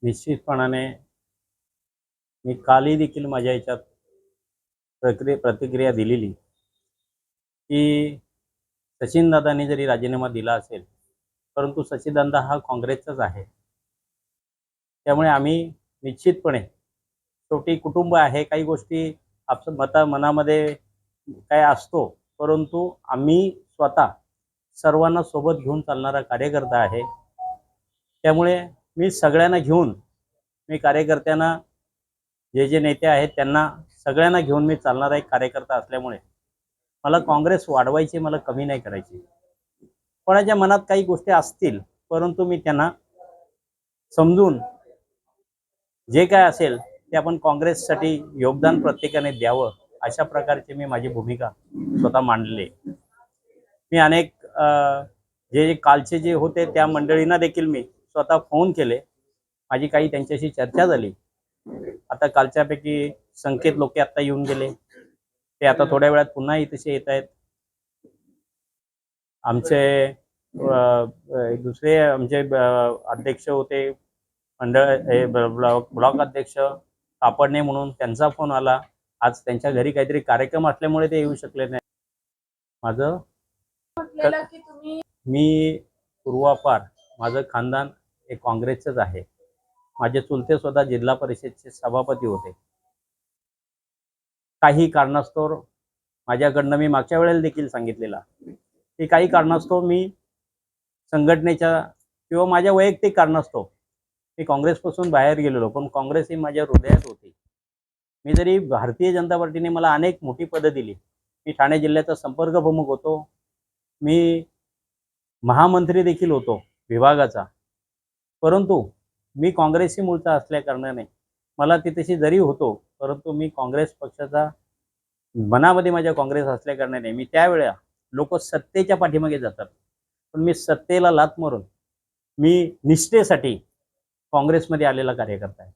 निश्चितपणाने मी कालही देखील माझ्या याच्यात प्रतिक्रिया दिलेली की सचिनदादांनी जरी राजीनामा दिला असेल, परंतु सचिनदादा हा काँग्रेसचाच आहे. त्यामुळे आम्ही निश्चितपणे शेवटी कुटुंब आहे, काही गोष्टी मनामध्ये काय असतो, परंतु आम्ही स्वतः सर्वांना सोबत घेऊन चालणारा कार्यकर्ता आहे. त्यामुळे मी सगळ्यांना घेऊन, मी कार्यकर्त्यांना, जे नेते आहेत त्यांना सगळ्यांना घेऊन मी चालणारा एक कार्यकर्ता असल्यामुळे मला काँग्रेस वाढवायची, मला कमी नाही करायची. कोणाच्या मनात काही गोष्टी असतील, परंतु मी त्यांना समजून जे काय असेल ते आपण काँग्रेससाठी योगदान प्रत्येकाने द्यावं, अशा प्रकारची मी माझी भूमिका स्वतः मांडली. मी अनेक जे कालचे जे होते त्या मंडळींना देखील मी स्वतः फोन केले. माझी काही त्यांच्याशी चर्चा झाली. आता कालच्यापैकी संकेत लोके आता येऊन गेले, ते आता थोड्या वेळात पुन्हा इथे येत आहेत. आमचे दुसरे आमचे अध्यक्ष होते मंडळ, ब्लॉक अध्यक्ष कापडणे म्हणून, त्यांचा फोन आला. आज त्यांच्या घरी काहीतरी कार्यक्रम असल्यामुळे ते येऊ शकले नाही. माझं मी पूर्वापार माझं खानदान हे काँग्रेसचंच आहे. माझे चुलते स्वतः जिल्हा परिषदचे सभापती होते. काही कारणास्तव माझ्याकडनं, मी मागच्या वेळेला देखील सांगितलेला की काही कारणास्तव मी संघटनेच्या किंवा माझ्या वैयक्तिक कारणास्तव मी काँग्रेसपासून बाहेर गेलेलो, पण काँग्रेस ही माझ्या हृदयात होती. मी जरी भारतीय जनता पार्टीने मला अनेक मोठी पदं दिली, मी ठाणे जिल्ह्याचा संपर्क प्रमुख होतो, मी महामंत्री देखील होतो विभागाचा, परंतु मी काँग्रेसची मूळचा असल्याकारणाने मला तिथेशी जरी होतो, परंतु मी काँग्रेस पक्षाचा मनामध्ये माझ्या काँग्रेस असल्याकारणाने मी त्यावेळेला, लोक सत्तेच्या पाठीमागे जातात, पण मी सत्तेला लाथ मारून मी निष्ठेसाठी काँग्रेसमध्ये आलेला कार्यकर्ता आहे.